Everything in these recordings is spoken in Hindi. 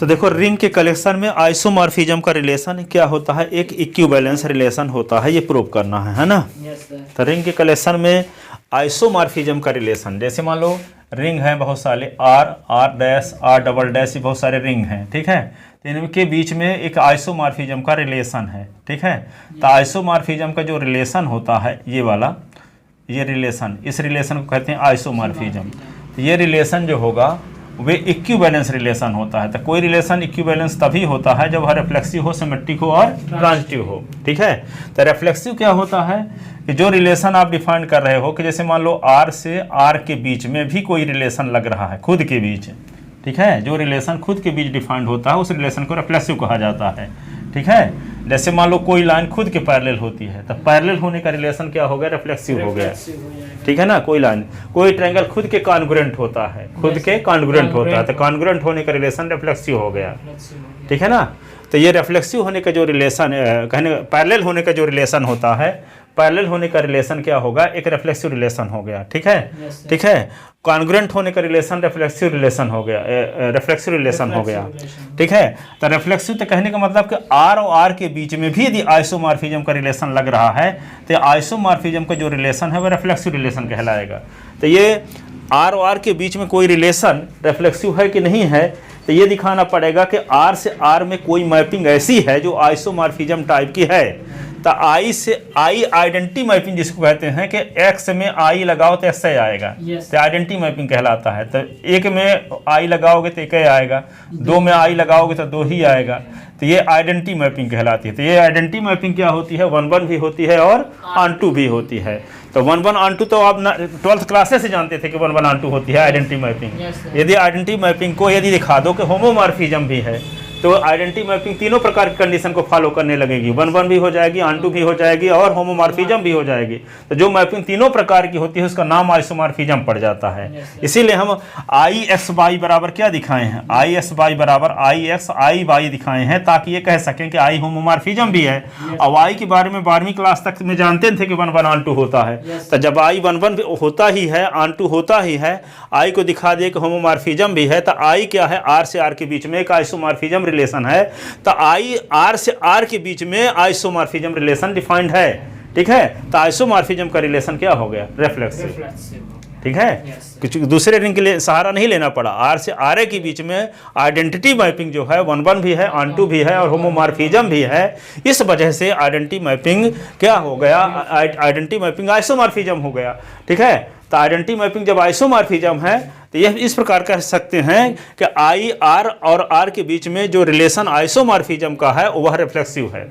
तो देखो रिंग के कलेक्शन में आइसोमॉर्फिज्म का रिलेशन क्या होता है, एक इक्विवेलेंस रिलेशन होता है, ये प्रूव करना है ना। तो रिंग के कलेक्शन में आइसोमॉर्फिज्म का रिलेशन, जैसे मान लो रिंग है बहुत सारे R dash R double dash, ये बहुत सारे रिंग हैं, ठीक है। तो इनके बीच में एक आइसोमॉर्फिज्म का रिलेशन है, ठीक है। तो आइसोमॉर्फिज्म का जो रिलेशन होता है ये वाला, ये रिलेशन, इस रिलेशन को कहते हैं आइसोमॉर्फिज्म। तो ये रिलेशन जो होगा वे इक्विवेलेंस रिलेशन होता है। तो कोई रिलेशन इक्विवेलेंस तभी होता है जब हर रिफ्लेक्सिव हो, सिमेट्रिक हो और ट्रांजिटिव हो, ठीक है। तो रिफ्लेक्सिव क्या होता है कि जो रिलेशन आप डिफाइन कर रहे हो कि जैसे मान लो आर से आर के बीच में भी कोई रिलेशन लग रहा है खुद के बीच, ठीक है। जो रिलेशन खुद के बीच डिफाइंड होता है उस रिलेशन को रिफ्लेक्सिव कहा जाता है, ठीक है। जैसे मान लो कोई लाइन खुद के पैरेलल होती है तो पैरेलल होने का रिलेशन क्या हो गया, रिफ्लेक्सिव हो गया, ठीक है ना। कोई लाइन, कोई ट्रायंगल खुद के कॉन्ग्रुएंट होता है, खुद के कॉन्ग्रुएंट होता है, तो कॉन्ग्रुएंट होने का रिलेशन रिफ्लेक्सिव हो गया, ठीक है ना। तो ये रिफ्लेक्सिव होने का जो रिलेशन कहने पैरेलल होने का जो रिलेशन होता है, पैरेलल होने का रिलेशन क्या होगा, एक रिफ्लेक्सिव रिलेशन हो गया, ठीक है, ठीक है। कॉन्ग्रुएंट होने का रिलेशन रिफ्लेक्सिव रिलेशन हो गया, रिफ्लेक्सिव रिलेशन हो गया, ठीक है। तो रिफ्लेक्सिव तो कहने का मतलब कि आर और आर के बीच में भी यदि आइसोमॉर्फिज्म का रिलेशन लग रहा है तो आइसोमॉर्फिज्म का जो रिलेशन है वह रिफ्लेक्सिव रिलेशन कहलाएगा। तो ये आर और आर के बीच में कोई रिलेशन रिफ्लेक्सिव है कि नहीं है, तो ये दिखाना पड़ेगा कि आर से आर में कोई मैपिंग ऐसी है जो आइसोमॉर्फिज्म टाइप की है। तो आई से आई आइडेंटिटी मैपिंग जिसको कहते हैं कि एक्स में आई लगाओ तो ऐसे आएगा, तो आइडेंटिटी मैपिंग कहलाता है। तो एक में आई लगाओगे तो एक ही आएगा, दो में आई लगाओगे तो दो ही आएगा, तो ये आइडेंटिटी मैपिंग कहलाती है। तो ये आइडेंटिटी मैपिंग क्या होती है, 1-1 भी होती है और ऑन-टू भी होती है। तो 1-1 ऑन-टू तो आप 12th क्लासेस से जानते थे कि 1-1 ऑन-टू होती है आइडेंटिटी मैपिंग। यदि आइडेंटिटी मैपिंग को यदि दिखा दो कि होमोमॉर्फिज्म भी है तो आइडेंटिटी मैपिंग तीनों प्रकार की कंडीशन को फॉलो करने लगेगी, 1-1 भी हो जाएगी, ऑन-टू भी हो जाएगी और होमोमॉर्फिज्म भी हो जाएगी। तो जो मैपिंग तीनों प्रकार की होती है उसका नाम आइसोमॉर्फिज्म पड़ जाता है। इसीलिए हम आई एक्स वाई बराबर क्या दिखाए हैं, आई एक्स वाई बराबर आई एक्स आई वाई दिखाए हैं ताकि ये कह सकें कि आई होमोमॉर्फिज्म भी है। और वाई के बारे में 12वीं क्लास तक में जानते थे कि 1-1 ऑन-टू होता है। तो जब आई 1-1 होता ही है, ऑन-टू होता ही है, आई को दिखा दिए कि होमोमॉर्फिज्म भी है, तो आई क्या है, आर से आर के बीच में एक आइसोमॉर्फिज्म रिलेशन है। तो आई आर से आर के बीच में आइसोमॉर्फिज्म रिलेशन डिफाइंड है, ठीक है। तो आइसोमॉर्फिज्म का रिलेशन क्या हो गया, रिफ्लेक्सिव, ठीक है। कुछ दूसरे रिंग के लिए सहारा नहीं लेना पड़ा, आर से आर ए के बीच में आइडेंटिटी मैपिंग जो है 1-1 भी है, ऑन-टू भी है और होमोमॉर्फिज्म भी है। इस वजह से आइडेंटिटी मैपिंग क्या हो गया, आइडेंटिटी मैपिंग आइसोमॉर्फिज्म हो गया, ठीक है। तो आइडेंटिटी मैपिंग जब आइसोमॉर्फिज्म है तो यह इस प्रकार कह सकते हैं कि आई आर और आर के बीच में जो रिलेशन आइसोमॉर्फिज्म का है वह रिफ्लेक्सिव है,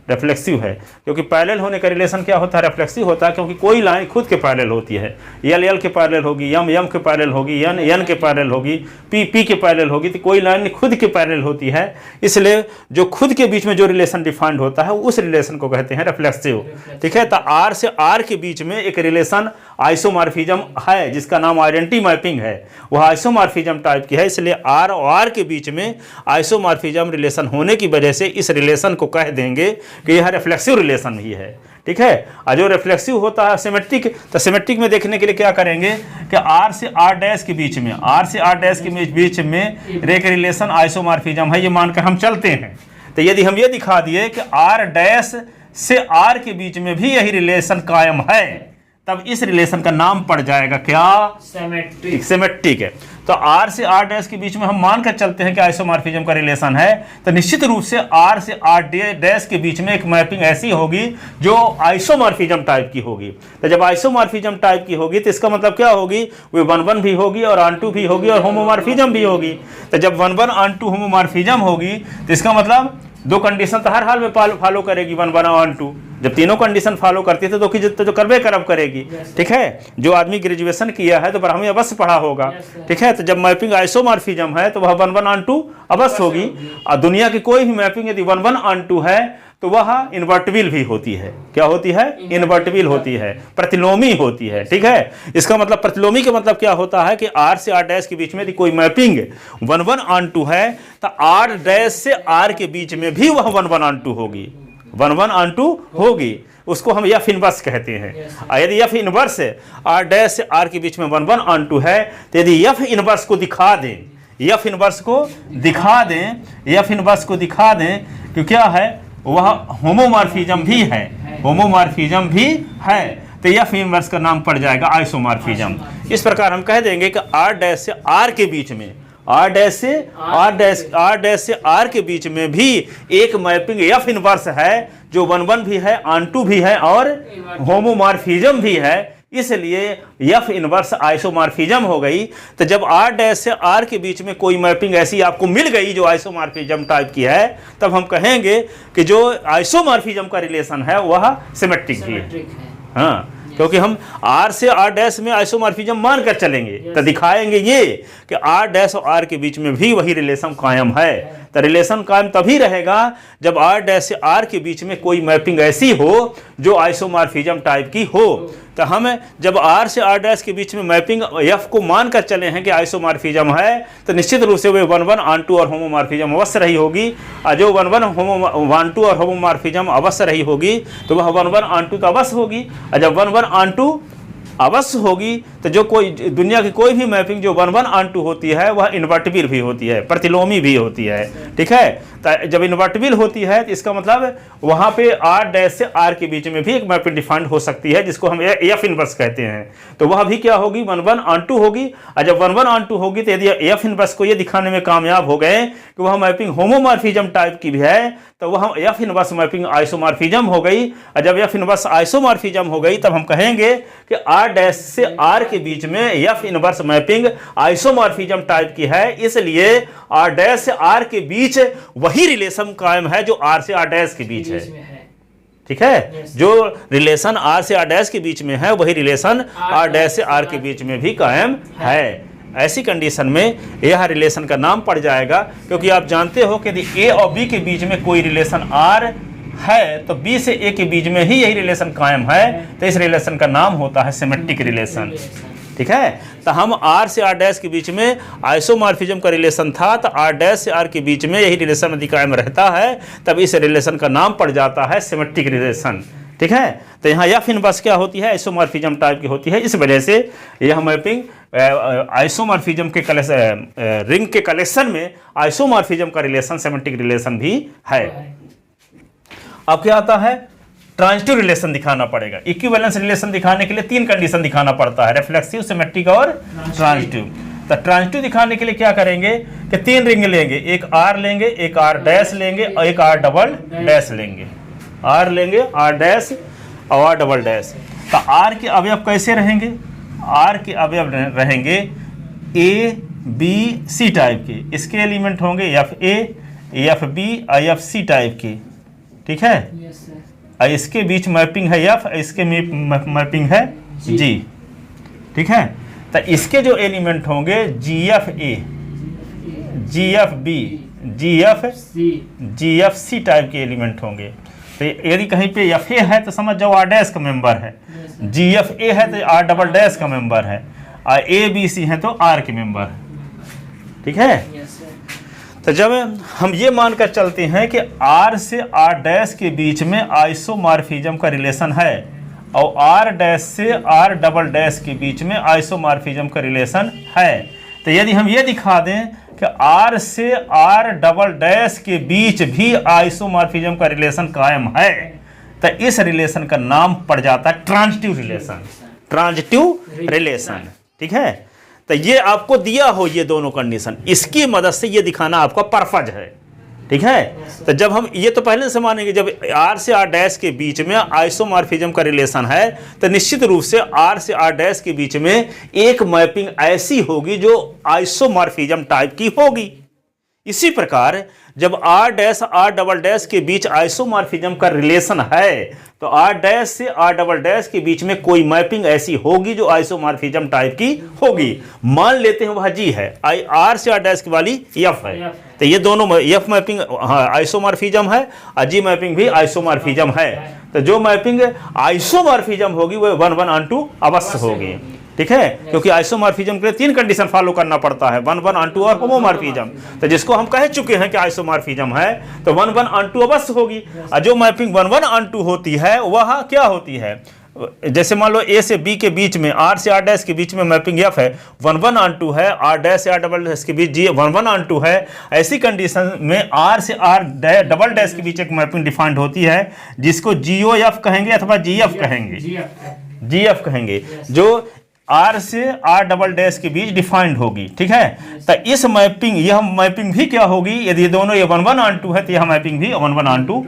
रिफ्लेक्सिव है। क्योंकि पैरेलल होने का रिलेशन क्या होता है, रिफ्लेक्सिव होता है, क्योंकि कोई लाइन खुद के पैरेलल होती है, एल एल के पैरेलल होगी, एम एम के पैरेलल होगी, एन एन के पैरेलल होगी, पी पी के पैरेलल होगी, तो कोई लाइन खुद के पैरेलल होती है। इसलिए जो खुद के बीच में जो रिलेशन डिफाइंड होता है उस रिलेशन को कहते हैं रिफ्लेक्सिव, ठीक है। तो आर से आर के बीच में एक रिलेशन आइसोमॉर्फिज्म है जिसका नाम आइडेंटिटी मैपिंग है, वह आइसोमॉर्फिज्म टाइप की है। इसलिए आर और आर के बीच में आइसोमॉर्फिज्म रिलेशन होने की वजह से इस रिलेशन को कह देंगे कि यह रिफ्लेक्सिव रिलेशन ही है, ठीक है। और जो रिफ्लेक्सिव होता है सिमेट्रिक, तो सिमेट्रिक में देखने के लिए क्या करेंगे कि आर से आर डैश के बीच में, आर से आर डैश के बीच में एक रिलेशन आइसोमॉर्फिज्म है, ये मानकर हम चलते हैं। तो यदि हम ये दिखा दिए कि आर डैश से आर के बीच में भी यही रिलेशन कायम है, तब इस रिलेशन का नाम पड़ जाएगा क्या, सिमेट्रिक, सिमेट्रिक है। तो आर से आर डैश के बीच में हम मान कर चलते हैं कि आइसोमॉर्फिज्म का रिलेशन है, तो निश्चित रूप से आर से आर डैश के बीच में एक मैपिंग ऐसी होगी जो आइसोमॉर्फिज्म टाइप की होगी। तो जब आइसोमॉर्फिज्म टाइप की होगी तो इसका मतलब क्या होगी, वे 1-1 भी होगी और ऑन-टू भी होगी और होमोमॉर्फिज्म भी होगी। तो जब 1-1 ऑन-टू होमोमॉर्फिज्म होगी तो इसका मतलब दो कंडीशन तो हर हाल में फॉलो करेगी, 1-1 ऑन-टू। जब तीनों कंडीशन फॉलो करती थे तो करबे करब करेगी, ठीक है। जो आदमी ग्रेजुएशन किया है तो ब्राह्मणी अवश्य पढ़ा होगा, ठीक है। तो जब मैपिंग आइसोमॉर्फिज्म है तो वह 1-1 ऑन-टू अवश्य होगी। और दुनिया की कोई भी मैपिंग यदि 1-1 ऑन-टू है तो वह इन्वर्टिबल भी होती है। क्या होती है, इन्वर्टिबल होती है, प्रतिलोमी होती है, ठीक है। इसका मतलब प्रतिलोमी का मतलब क्या होता है कि आर से आर डैश के बीच में यदि कोई मैपिंग 1-1 ऑन-टू है तो आर डैश से आर के बीच में भी वह 1-1 ऑन-टू होगी, 1-1 ऑन-टू होगी। उसको हम एफ इनवर्स कहते हैं। यदि एफ इनवर्स आर डैश से आर के बीच में 1-1 ऑन-टू है तो यदि एफ इनवर्स को दिखा दें, एफ इनवर्स को दिखा दें, एफ इनवर्स को दिखा दें कि क्या है, वह होमोमॉर्फिज्म भी है, होमोमॉर्फिज्म भी है, तो एफ इनवर्स का नाम पड़ जाएगा आइसोमॉर्फिज्म। इस प्रकार हम कह देंगे कि आर डैश से आर के बीच में, आर डैश से आर के बीच में भी एक मैपिंग एफ इनवर्स है जो 1 1 भी है, ऑन टू भी है और होमोमॉर्फिज्म भी है, इसलिए एफ इनवर्स आइसोमॉर्फिज्म हो गई। तो जब आर डैश से आर के बीच में कोई मैपिंग ऐसी आपको मिल गई जो आइसोमॉर्फिज्म टाइप की है, तब हम कहेंगे कि जो आइसोमॉर्फिज्म का रिलेशन है वह सिमेट्रिक भी है। हाँ, क्योंकि हम आर से आर डैश में आइसोमॉर्फिज्म मान कर चलेंगे तो दिखाएंगे ये कि आर डैश और आर के बीच में भी वही रिलेशन कायम है। तो रिलेशन कायम तभी रहेगा जब आर डैश से आर के बीच में कोई मैपिंग ऐसी हो जो आइसोमॉर्फिज्म टाइप की हो। तो हम जब आर से आर डैश के बीच में मैपिंग एफ को मान कर चले हैं कि आइसोमॉर्फिज्म है, तो निश्चित रूप से वे 1 1 ऑन टू और होमोमॉर्फिज्म अवश्य रही होगी। और जो 1 1 ऑन टू और होमोमॉर्फिज्म अवश्य रही होगी तो वह 1 1 ऑन टू तो अवश्य होगी। और जब 1 1 ऑन टू अवश्य होगी तो जो कोई दुनिया की कोई भी मैपिंग जो 1 1 ऑन टू होती है वह इन्वर्टिबल भी होती है, प्रतिलोमी भी होती है। ठीक है, तो जब इन्वर्टिबल होती है तो इसका मतलब वहाँ पे आर डैश से आर के बीच में भी एक मैपिंग डिफाइंड हो सकती है जिसको हम एफ इनवर्स कहते हैं। तो वह भी क्या होगी, 1 1 ऑन टू होगी। और जब 1 1 ऑन टू होगी तो यदि एफ इनवर्स को ये दिखाने में कामयाब हो गए कि वह मैपिंग होमोमॉर्फिज्म टाइप की भी है, तो वह एफ इनवर्स मैपिंग आइसोमॉर्फिज्म हो गई। और जब एफ इनवर्स आइसोमॉर्फिज्म हो गई तब हम कहेंगे कि आर डैश से आर के बीच में F inverse mapping isomorphism type की है, इसलिए आर डैश से आर के बीच वही रिलेशन कायम है जो आर से आर डैश के बीच है। ठीक है, जो रिलेशन आर से आर डैश के बीच में है वही रिलेशन आर डैश से आर के बीच में भी कायम है। ऐसी कंडीशन में यह रिलेशन का नाम पड़ जाएगा, क्योंकि आप जानते हो कि यदि ए और बी के बीच में कोई रिलेशन आर है तो बी से ए के बीच में ही यही रिलेशन कायम है, तो इस रिलेशन का नाम होता है सिमेट्रिक रिलेशन। ठीक है, तो हम आर से आर डैश के बीच में आइसोमॉर्फिज्म का रिलेशन था, तो आर डैश से आर के बीच में यही रिलेशन यदि कायम रहता है तब इस रिलेशन का नाम पड़ जाता है सिमेट्रिक रिलेशन। ठीक है, तो यहाँ एफ इनवर्स क्या होती है, आइसोमॉर्फिज्म टाइप की होती है। इस वजह से यह मैपिंग आइसोमॉर्फिज्म के रिंग के कलेक्शन में आइसोमॉर्फिज्म का रिलेशन सिमेट्रिक रिलेशन भी है। अब क्या आता है, ट्रांजिटिव रिलेशन दिखाना पड़ेगा। इक्विवेलेंस रिलेशन दिखाने के लिए 3 कंडीशन दिखाना पड़ता है, रिफ्लेक्सिव, सिमेट्रिक और ट्रांजिटिव। तो ट्रांजिटिव दिखाने के लिए क्या करेंगे कि 3 रिंग लेंगे, एक आर लेंगे, एक आर डैश लेंगे और एक आर डबल डैश लेंगे। आर लेंगे, आर डैश और आर डबल डैश। तो आर के अवयव कैसे रहेंगे, आर के अवयव रहेंगे ए बी सी टाइप के, इसके एलिमेंट होंगे एफ ए, एफ बी और एफ सी टाइप के। ठीक है, और इसके बीच मैपिंग है एफ, इसके मैपिंग है जी। ठीक है, तो इसके जो एलिमेंट होंगे G F A, G F B, G F C type के एलिमेंट होंगे। तो यदि कहीं पे एफ ए है तो समझ जाओ आर डैश का मेंबर है, जी एफ ए है तो आर डबल डैश का मेंबर है, और ए बी सी है तो आर के मेंबर। ठीक है, तो जब हम ये मानकर चलते हैं कि आर से आर डैश के बीच में आइसोमॉर्फिज्म का रिलेशन है और आर डैश से आर डबल डैश के बीच में आइसोमॉर्फिज्म का रिलेशन है, तो यदि हम ये दिखा दें कि आर से आर डबल डैश के बीच भी आइसोमॉर्फिज्म का रिलेशन कायम है, तो इस रिलेशन का नाम पड़ जाता है ट्रांजिटिव रिलेशन। Transitive relation. ठीक है, तो ये आपको दिया हो ये दोनों कंडीशन, इसकी मदद से ये दिखाना आपका परफज है। ठीक है, तो जब हम ये तो पहले से मानेंगे जब आर से आर डैश के बीच में आइसोमॉर्फिज्म का रिलेशन है तो निश्चित रूप से आर से आर डैश के बीच में एक मैपिंग ऐसी होगी जो आइसोमॉर्फिज्म टाइप की होगी। इसी प्रकार जब R dash R double dash के बीच आइसोमॉर्फिज्म का रिलेशन है तो आर डैश से आर डबल डैश के बीच में कोई मैपिंग ऐसी होगी जो आइसोमॉर्फिज्म टाइप की होगी। मान लेते हैं वह जी है, आर से आर डैश की वाली एफ है, तो ये दोनों एफ मैपिंग आइसोमॉर्फिज्म है और जी मैपिंग भी आइसोमॉर्फिज्म है। तो जो मैपिंग आइसोमॉर्फिज्म होगी वो 1 1 ऑन टू अवश्य होगी। ठीक है, क्योंकि आइसोमॉर्फिज्म के लिए 3 कंडीशन फॉलो करना पड़ता है, 1 1 ऑन टू और होमोमॉर्फिज्म। तो जिसको हम कह चुके हैं कि आइसोमॉर्फिज्म है तो 1 1 ऑन टू अवश्य होगी। और जो मैपिंग 1 1 ऑन टू होती है वह क्या होती है, जैसे मान लो ए से बी के बीच में, आर से आर डैश के बीच में मैपिंग एफ है, 1,1,2 है, आर डैश से आर डबल डैश के बीच जी 1,1,2 है, ऐसी कंडीशन में आर से आर डबल डैश के बीच एक मैपिंग डिफाइंड होती है जिसको GOF कहेंगे अथवा GF कहेंगे, GF कहेंगे, जो आर से आर डबल डैश के बीच डिफाइंड होगी। ठीक है, तो इस मैपिंग, यह मैपिंग भी क्या होगी, यदि ये दोनों ये 1,1,2 है तो यह मैपिंग भी 1,1,2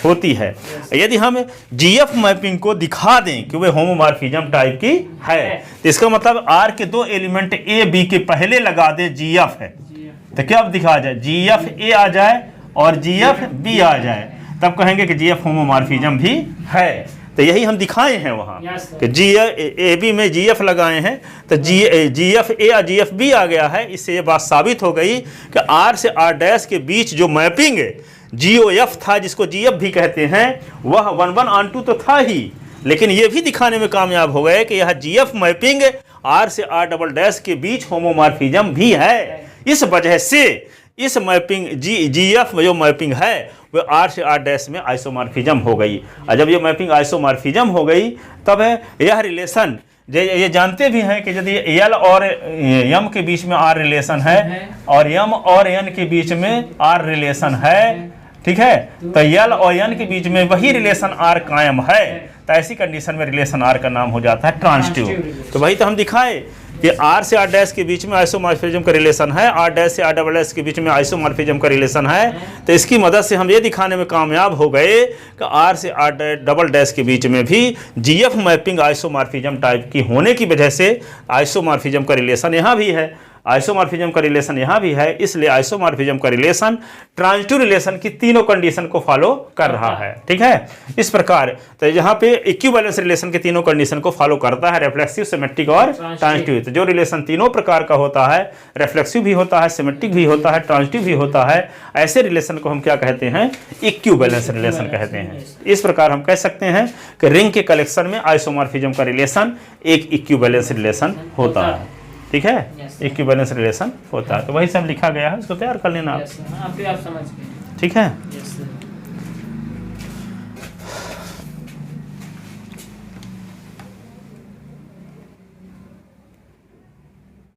होती है। यदि हम GF मैपिंग को दिखा दें कि वे होमोमॉर्फिज्म टाइप की है, तो इसका मतलब आर के दो एलिमेंट ए बी के पहले लगा दे GF है, तो क्या अब दिखा जाए, GF A आ जाए और GF B आ जाए, तब कहेंगे कि GF होमोमॉर्फिज्म भी है। तो यही हम दिखाए हैं वहाँ कि AB में GF लगाए हैं तो GF A या GF B आ गया है। इससे ये बात साबित हो गई कि R से R डैश के बीच जो मैपिंग GOF था, जिसको GF भी कहते हैं, वह 1,1,2 तो था ही, लेकिन ये भी दिखाने में कामयाब हो गए कि यह GF मैपिंग R से R डबल डैश के बीच होमोमॉर्फिज्म भी है। इस वजह से इस मैपिंग GF जो मैपिंग है वो R से R डैश में आइसोमॉर्फिज्म हो गई। और जब ये मैपिंग आइसोमॉर्फिज्म हो गई तब यह रिलेशन, ये जानते भी हैं कि यदि L और M के बीच में R रिलेशन है और M और N के बीच में R रिलेशन है, ठीक है, तो L और N के बीच में वही रिलेशन R कायम है, तो ऐसी कंडीशन में रिलेशन R का नाम हो जाता है ट्रांजिटिव। तो वही तो हम दिखाए कि R से R डैश के बीच में आइसोमॉर्फिज्म का रिलेशन है, R डैश से R डबल डैश के बीच में आइसोमॉर्फिज्म का रिलेशन है। तो इसकी मदद से हम ये दिखाने में कामयाब हो गए कि R से R डबल डैश के बीच में भी GF मैपिंग आइसोमॉर्फिज्म टाइप की होने की वजह से आइसोमॉर्फिज्म का रिलेशन यहाँ भी है, आइसोमॉर्फिज्म का रिलेशन यहाँ भी है। इसलिए आइसोमॉर्फिज्म का रिलेशन ट्रांजिटिव रिलेशन की तीनों कंडीशन को फॉलो कर रहा है। ठीक है, इस प्रकार तो यहाँ पे इक्विवेलेंस रिलेशन के तीनों कंडीशन को फॉलो करता है, रिफ्लेक्सिव, सिमेट्रिक और ट्रांजिटिव। तो जो रिलेशन तीनों प्रकार का होता है, रिफ्लेक्सिव भी होता है, सिमेट्रिक भी होता है, ट्रांजिटिव भी होता है, ऐसे रिलेशन को हम क्या कहते हैं, इक्विवेलेंस रिलेशन कहते हैं। इस प्रकार हम कह सकते हैं कि रिंग के कलेक्शन में आइसोमॉर्फिज्म का रिलेशन एक इक्विवेलेंस रिलेशन होता है। ठीक है, इक्विवेलेंस रिलेशन होता है। तो वही सब लिखा गया है, उसको तैयार कर लेना आप। आप समझ गए। ठीक है।